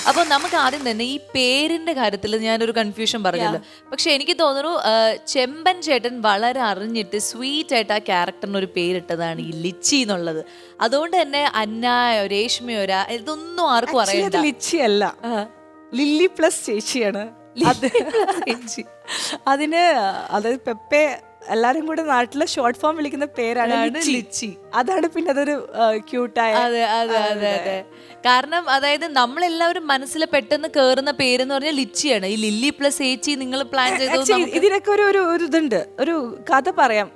അപ്പൊ നമുക്ക് ആദ്യം തന്നെ ഈ പേരിന്റെ കാര്യത്തിൽ ഞാനൊരു കൺഫ്യൂഷൻ പറഞ്ഞല്ലോ. പക്ഷെ എനിക്ക് തോന്നുന്നു ചെമ്പൻ ചേട്ടൻ വളരെ അറിഞ്ഞിട്ട് സ്വീറ്റ് ആയിട്ട് ആ ക്യാരക്ടറിന് ഒരു പേരിട്ടതാണ് ഈ ലിച്ചി എന്നുള്ളത്. അതുകൊണ്ട് തന്നെ അന്നായോ രേഷ്മയോരാ ഇതൊന്നും ആർക്കും അറിയില്ല. ലിച്ചി അല്ല, ലില്ലി പ്ലസ് ചേച്ചിയാണ്. അതിന് അതായത് പെപ്പെ എല്ലാരും കൂടെ നാട്ടിലെ ഷോർട്ട് ഫോം വിളിക്കുന്ന പേരാണ് ലിച്ചി. അതാണ് പിന്നെ അതൊരു ക്യൂട്ടായ. അതെ അതെ അതെ അതെ. കാരണം അതായത് നമ്മളെല്ലാവരും മനസ്സിൽ പെട്ടെന്ന് കേറുന്ന പേരെന്ന് പറഞ്ഞാൽ ലിച്ചിയാണ്. ഈ ലില്ലി പ്ലസ് ചേച്ചി നിങ്ങൾ പ്ലാൻ ചെയ്തു. ഇതിനൊക്കെ ഒരു ഇതുണ്ട്, ഒരു കഥ പറയാം.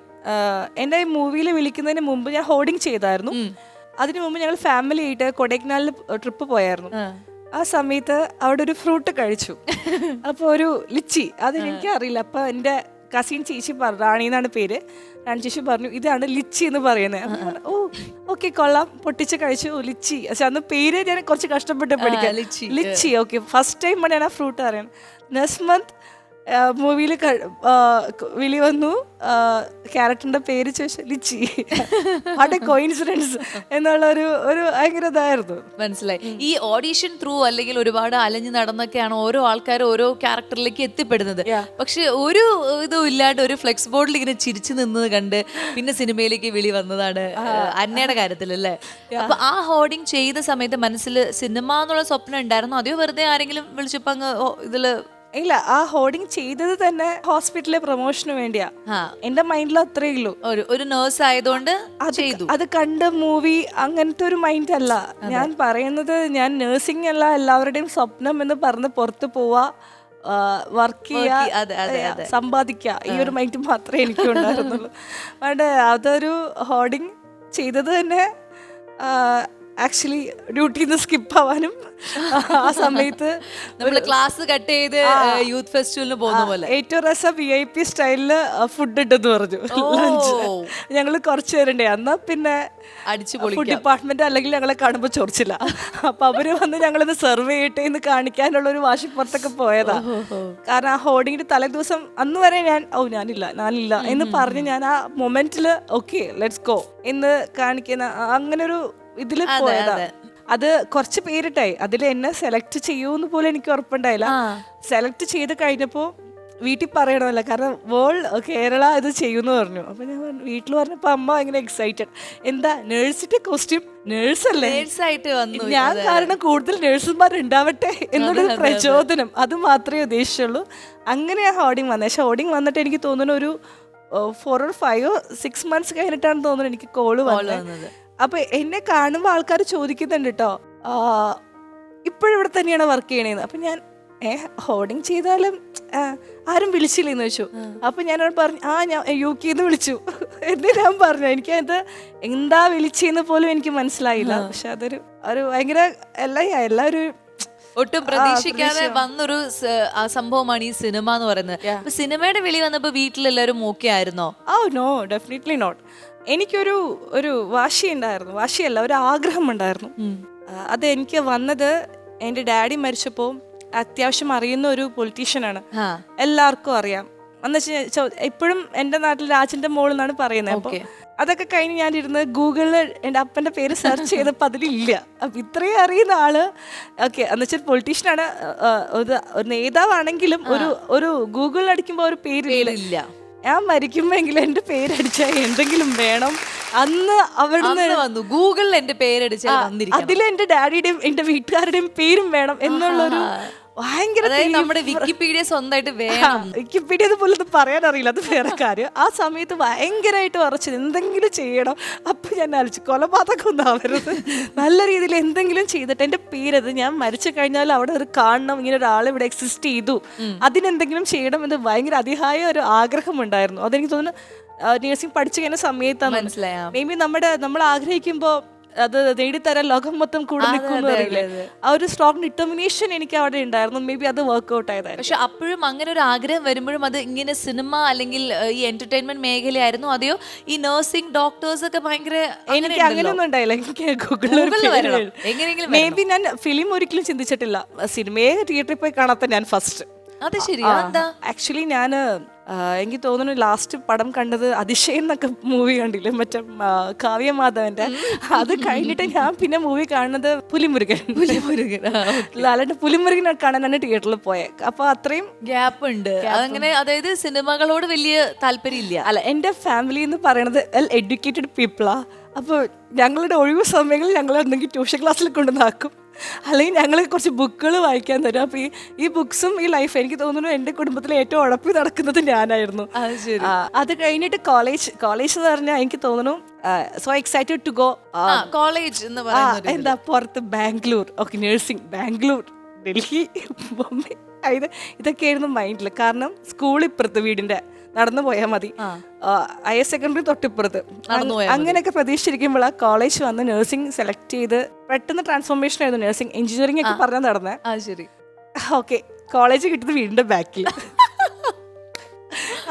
എന്റെ മൂവിയിൽ വിളിക്കുന്നതിന് മുമ്പ് ഞാൻ ഹോർഡിങ് ചെയ്തായിരുന്നു. അതിനു മുമ്പ് ഞങ്ങൾ ഫാമിലി ആയിട്ട് കൊടൈക്കനാലിൽ ട്രിപ്പ് പോയായിരുന്നു. ആ സമയത്ത് അവിടെ ഒരു ഫ്രൂട്ട് കഴിച്ചു. അപ്പൊ ഒരു ലിച്ചി, അതെനിക്ക് അറിയില്ല. അപ്പൊ എന്റെ കസിൻ ചേച്ചി പറഞ്ഞു, റാണി എന്നാണ് പേര്, റാണി ചേച്ചി പറഞ്ഞു ഇതാണ് ലിച്ചി എന്ന് പറയുന്നത്. ഓ ഓക്കെ കൊള്ളാം, പൊട്ടിച്ച് കഴിച്ചു, ലിച്ചി. പക്ഷെ അന്ന് പേര് ഞാൻ കുറച്ച് കഷ്ടപ്പെട്ട് പഠിക്കാം. Lychee okay. ഫസ്റ്റ് ടൈം ഞാൻ ആ ഫ്രൂട്ട് അറിയണം. നെക്സ്റ്റ് മന്ത് മൂവിയിൽ വിളി വന്നു, ക്യാരക്ടറിന്റെ പേര് ചോദിച്ചു ലിച്ചി. വാട്ട് എ കോയിൻസിഡൻസ് എന്നുള്ള ഒരു ഭയങ്കര ഇതായിരുന്നു. മനസ്സിലായി. ഈ ഓഡീഷൻ ത്രൂ അല്ലെങ്കിൽ ഒരുപാട് അലഞ്ഞു നടന്നൊക്കെയാണ് ഓരോ ആൾക്കാർ ഓരോ ക്യാരക്ടറിലേക്ക് എത്തിപ്പെടുന്നത്. പക്ഷെ ഒരു ഇതും ഇല്ലാണ്ട് ഒരു ഫ്ലെക്സ് ബോർഡിൽ ഇങ്ങനെ ചിരിച്ചു നിന്നത് കണ്ട് പിന്നെ സിനിമയിലേക്ക് വിളി വന്നതാണ് അന്നയുടെ കാര്യത്തിലല്ലേ. അപ്പൊ ആ ഹോർഡിങ് ചെയ്ത സമയത്ത് മനസ്സിൽ സിനിമ എന്നുള്ള സ്വപ്നം ഉണ്ടായിരുന്നു, അതെയോ വെറുതെ ആരെങ്കിലും വിളിച്ചപ്പോ അങ്ങ് ഇതില്? ഇല്ല, ആ ഹോർഡിങ് ചെയ്തത് തന്നെ ഹോസ്പിറ്റലിലെ പ്രൊമോഷന് വേണ്ടിയാ. എന്റെ മൈൻഡിൽ അത്രേ ഉള്ളൂ. ഒരു നേഴ്സ് ആയതുകൊണ്ട് അത് കണ്ട് മൂവി അങ്ങനത്തെ ഒരു മൈൻഡ് അല്ല ഞാൻ പറയുന്നത്. ഞാൻ നേഴ്സിംഗ് അല്ല എല്ലാവരുടെയും സ്വപ്നം എന്ന് പറഞ്ഞ് പുറത്ത് പോവാ, വർക്ക് ചെയ്യുക, സമ്പാദിക്കുക, ഈ ഒരു മൈൻഡ് മാത്രമേ എനിക്ക് ഉണ്ടായിരുന്നുള്ളൂ. അതുകൊണ്ട് അതൊരു ഹോർഡിങ് ചെയ്തത് തന്നെ ആക്ച്വലി ഡ്യൂട്ടിന്ന് സ്കിപ്പ് ആവാനും ആ സമയത്ത് നമ്മള് ക്ലാസ് കട്ട് ചെയ്ത് യൂത്ത് ഫെസ്റ്റിവലിന് പോകുന്ന പോലെ ഏറ്റവും രസം VIP സ്റ്റൈലില് ഫുഡ് ഇട്ടെന്ന് പറഞ്ഞു. ലഞ്ച് ഞങ്ങള് കുറച്ച് പേരുണ്ടേ. എന്നാ പിന്നെ ഫുഡ് ഡിപ്പാർട്ട്മെന്റ് അല്ലെങ്കിൽ ഞങ്ങളെ കാണുമ്പോ ചൊറിച്ചില്ല. അപ്പൊ അവര് വന്ന് ഞങ്ങളിത് സെർവ് ചെയ്യട്ടെ എന്ന് കാണിക്കാനുള്ള ഒരു വാശിപ്പുറത്തൊക്കെ പോയതാ. കാരണം ആ ഹോർഡിങ്ങിന്റെ തലേ ദിവസം അന്ന് വരെ ഞാനില്ല എന്ന് പറഞ്ഞ് ഞാൻ ആ മൊമെന്റില് ഓക്കെ ലെറ്റ്സ് ഗോ എന്ന് കാണിക്കുന്ന അങ്ങനെ ഒരു ഇതില് പോയതാ. അത് കുറച്ച് പേരിട്ടായി. അതിൽ എന്നെ സെലക്ട് ചെയ്യൂന്ന് പോലും എനിക്ക് ഉറപ്പുണ്ടായില്ല. സെലക്ട് ചെയ്ത് കഴിഞ്ഞപ്പോ വീട്ടിൽ പറയണമല്ലോ, കാരണം കേരള ഇത് ചെയ്യുമെന്ന് പറഞ്ഞു. അപ്പൊ ഞാൻ വീട്ടിൽ പറഞ്ഞപ്പോ അമ്മ ഭയങ്കര എക്സൈറ്റഡ്. എന്താ നേഴ്സിന്റെ കോസ്റ്റ്യൂം, നേഴ്സല്ലേ, ഞാൻ കാരണം കൂടുതൽ നേഴ്സുമാർ ഉണ്ടാവട്ടെ എന്നുള്ളൊരു പ്രചോദനം, അത് മാത്രമേ ഉദ്ദേശിച്ചുള്ളൂ. അങ്ങനെ ആ ഹോർഡിങ് വന്നത്. പക്ഷെ ഹോർഡിങ് വന്നിട്ട് എനിക്ക് തോന്നുന്നു ഒരു 4 or 5 or 6 months കഴിഞ്ഞിട്ടാണ് തോന്നുന്നു എനിക്ക് കോള് വന്നത്. അപ്പൊ എന്നെ കാണുമ്പോൾ ആൾക്കാർ ചോദിക്കുന്നുണ്ട് കേട്ടോ, ഇപ്പോഴിവിടെ തന്നെയാണ് വർക്ക് ചെയ്യണേന്ന്. അപ്പൊ ഞാൻ ഹോർഡിങ് ചെയ്താലും ആരും വിളിച്ചില്ലെന്ന് വെച്ചു. അപ്പൊ ഞാനോട് പറഞ്ഞു ഞാൻ UK വിളിച്ചു എന്ന് ഞാൻ പറഞ്ഞു. എനിക്കത് എന്താ വിളിച്ചെന്ന് പോലും എനിക്ക് മനസ്സിലായില്ല. പക്ഷെ അതൊരു ഭയങ്കര എല്ലാവരും ഒട്ടും പ്രതീക്ഷിക്കാതെ വന്നൊരു സംഭവമാണ് ഈ സിനിമ എന്ന് പറയുന്നത്. അപ്പൊ സിനിമയുടെ വിളി വന്നപ്പോ വീട്ടിലെല്ലാവരും ഓക്കെ ആയിരുന്നോ? No, definitely not. എനിക്കൊരു വാശിയുണ്ടായിരുന്നു, വാശിയല്ല ഒരു ആഗ്രഹം ഉണ്ടായിരുന്നു. അത് എനിക്ക് വന്നത് എൻ്റെ ഡാഡി മരിച്ചപ്പോൾ അത്യാവശ്യം അറിയുന്ന ഒരു പൊളിറ്റീഷ്യനാണ്, എല്ലാവർക്കും അറിയാം. ഇപ്പോഴും എൻ്റെ നാട്ടിൽ രാജന്റെ മോൾ എന്നാണ് പറയുന്നത്. അപ്പൊ അതൊക്കെ കഴിഞ്ഞ് ഞാനിരുന്ന് ഗൂഗിളിൽ എൻ്റെ അപ്പൻ്റെ പേര് സെർച്ച് ചെയ്തപ്പോൾ അതിലില്ല. അപ്പം ഇത്രയും അറിയുന്ന ആള് ഓക്കെ എന്നുവെച്ചാൽ പൊളിറ്റീഷ്യനാണ്, ഒരു നേതാവാണെങ്കിലും ഒരു ഗൂഗിളിൽ അടിക്കുമ്പോൾ ഒരു പേരില്ല. ഞാൻ മരിക്കുമ്പോഴെങ്കിലും എന്റെ പേരടിച്ചാൽ എന്തെങ്കിലും വേണം. അന്ന് അവിടുന്ന് വന്നു ഗൂഗിളിൽ എന്റെ പേരടിച്ചാൽ അതിൽ എന്റെ ഡാഡിയുടെയും എന്റെ വീട്ടുകാരുടെയും പേരും വേണം എന്നുള്ളൊരു ഭയങ്കര, നമ്മുടെ വിക്കിപീഡിയ സ്വന്തമായിട്ട് വേണം. വിക്കിപീഡിയ പോലും പറയാൻ അറിയില്ല, അത് വേറെ കാര്യം. ആ സമയത്ത് ഭയങ്കരമായിട്ട് ഉറച്ചത് എന്തെങ്കിലും ചെയ്യണം. അപ്പൊ ഞാൻ ആലോചിച്ചു കൊലപാതകം ഒന്നും ആവരുത്, നല്ല രീതിയിൽ എന്തെങ്കിലും ചെയ്തിട്ട് എന്റെ പേരത് ഞാൻ മരിച്ചു കഴിഞ്ഞാൽ അവിടെ ഒരു കാണണം, ഇങ്ങനെ ഒരാൾ ഇവിടെ എക്സിസ്റ്റ് ചെയ്തു, അതിനെന്തെങ്കിലും ചെയ്യണം എന്ന് ഭയങ്കര അതിഹായ ഒരു ആഗ്രഹം ഉണ്ടായിരുന്നു. അതെനിക്ക് തോന്നുന്നു നഴ്സിംഗ് പഠിച്ചു കഴിഞ്ഞ സമയത്താണ് മനസ്സിലായ. മേ ബി നമ്മൾ ആഗ്രഹിക്കുമ്പോ അത് നേടിത്തരാൻ ലോകം മൊത്തം കൂടെ നിൽക്കുന്നു അറിയില്ലേ, ആ ഒരു സ്ട്രോങ് ഡിറ്റർമിനേഷൻ എനിക്ക് അവിടെ ഉണ്ടായിരുന്നു. മേ ബി അത് വർക്ക്ഔട്ട് ആയതായിരുന്നു. പക്ഷെ അപ്പോഴും അങ്ങനെ ഒരു ആഗ്രഹം വരുമ്പോഴും അത് ഇങ്ങനെ സിനിമ അല്ലെങ്കിൽ ഈ എന്റർടൈൻമെന്റ് മേഖലയായിരുന്നു, അതെയോ ഈ നഴ്സിംഗ് ഡോക്ടേഴ്സ് ഒക്കെ ഭയങ്കര? എനിക്ക് അങ്ങനെയൊന്നും ഉണ്ടായില്ല. എനിക്ക് ഗൂഗിളിൽ മേ ബി ഞാൻ ഫിലിം ഒരിക്കലും ചിന്തിച്ചിട്ടില്ല. സിനിമയെ തിയേറ്ററിൽ പോയി കാണാത്ത ഞാൻ ഫസ്റ്റ്. അത് ശരി. ആക്ച്വലി ഞാൻ എനിക്ക് തോന്നുന്നു ലാസ്റ്റ് പടം കണ്ടത് അതിശയം എന്നൊക്കെ മൂവി കണ്ടില്ലേ, മറ്റേ കാവ്യമാധവന്റെ. അത് കഴിഞ്ഞിട്ട് ഞാൻ പിന്നെ മൂവി കാണുന്നത് പുലിമുരുകൻ. ലാലേട്ടൻ പുലിമുരുകനെ കാണാനാണ് തിയേറ്ററിൽ പോയത്. അപ്പൊ അത്രയും ഗ്യാപ്പ് ഉണ്ട്. അതങ്ങനെ, അതായത് സിനിമകളോട് വലിയ താല്പര്യമില്ല. അല്ല, എൻ്റെ ഫാമിലി എന്ന് പറയുന്നത് വെൽ എഡ്യൂക്കേറ്റഡ് പീപ്പിളാ. അപ്പോൾ ഞങ്ങളുടെ ഒഴിവ് സമയങ്ങളിൽ ഞങ്ങൾ എന്തെങ്കിലും ട്യൂഷൻ ക്ലാസ്സിൽ കൊണ്ടുവന്നാക്കും, അല്ലെങ്കിൽ ഞങ്ങൾ കുറച്ച് ബുക്കുകൾ വായിക്കാൻ തരും. അപ്പോൾ ഈ ബുക്സും ഈ ലൈഫ് എനിക്ക് തോന്നുന്നു എൻ്റെ കുടുംബത്തിൽ ഏറ്റവും ഉഴപ്പി നടക്കുന്നത് ഞാനായിരുന്നു. അത് കഴിഞ്ഞിട്ട് കോളേജ് എന്ന് പറഞ്ഞാൽ എനിക്ക് തോന്നുന്നു so excited to go college എന്ന് പറയുന്നത് എന്താ പുറത്ത് ബാംഗ്ലൂർ, ഓക്കെ, നഴ്സിംഗ്, ബാംഗ്ലൂർ, ഡൽഹി, ബോംബെ, ഇതൊക്കെയായിരുന്നു മൈൻഡിൽ. കാരണം സ്കൂൾ ഇപ്പുറത്ത് വീടിൻ്റെ നടന്നു പോയാൽ മതി, ഹയർ സെക്കൻഡറി തൊട്ടിപ്പുറത്ത്. അങ്ങനെയൊക്കെ പ്രതീക്ഷിച്ചിരിക്കുമ്പോൾ ആ കോളേജ് വന്ന് നഴ്സിംഗ് സെലക്ട് ചെയ്ത് പെട്ടെന്ന് ട്രാൻസ്ഫോർമേഷൻ ആയിരുന്നു. നഴ്സിംഗ് എഞ്ചിനീയറിംഗ് ഒക്കെ പറഞ്ഞാൽ നടന്നത്. ശരി, ഓക്കെ, കോളേജ് കിട്ടുന്നത് വീടിന്റെ ബാക്കിൽ.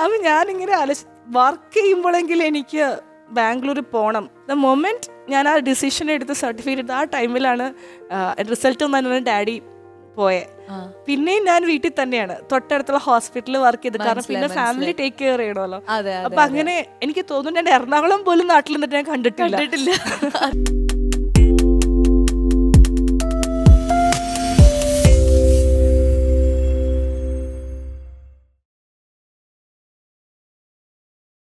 അപ്പൊ ഞാനിങ്ങനെ വർക്ക് ചെയ്യുമ്പോഴെങ്കിലും എനിക്ക് ബാംഗ്ലൂരിൽ പോകണം. ദ മൊമെന്റ് ഞാൻ ആ ഡിസിഷൻ എടുത്ത് സർട്ടിഫിക്കറ്റ് എടുത്ത് ആ ടൈമിലാണ് റിസൾട്ട് വന്നു ഡാഡി പോയെ. പിന്നെയും ഞാൻ വീട്ടിൽ തന്നെയാണ്, തൊട്ടടുത്തുള്ള ഹോസ്പിറ്റലിൽ വർക്ക് ചെയ്ത്. കാരണം പിന്നെ ഫാമിലി ടേക്ക് കെയർ ചെയ്യണമല്ലോ. അപ്പൊ അങ്ങനെ എനിക്ക് തോന്നുന്നു ഞാൻ എറണാകുളം പോലും നാട്ടിൽ നിന്നിട്ട് ഞാൻ കണ്ടിട്ടില്ല.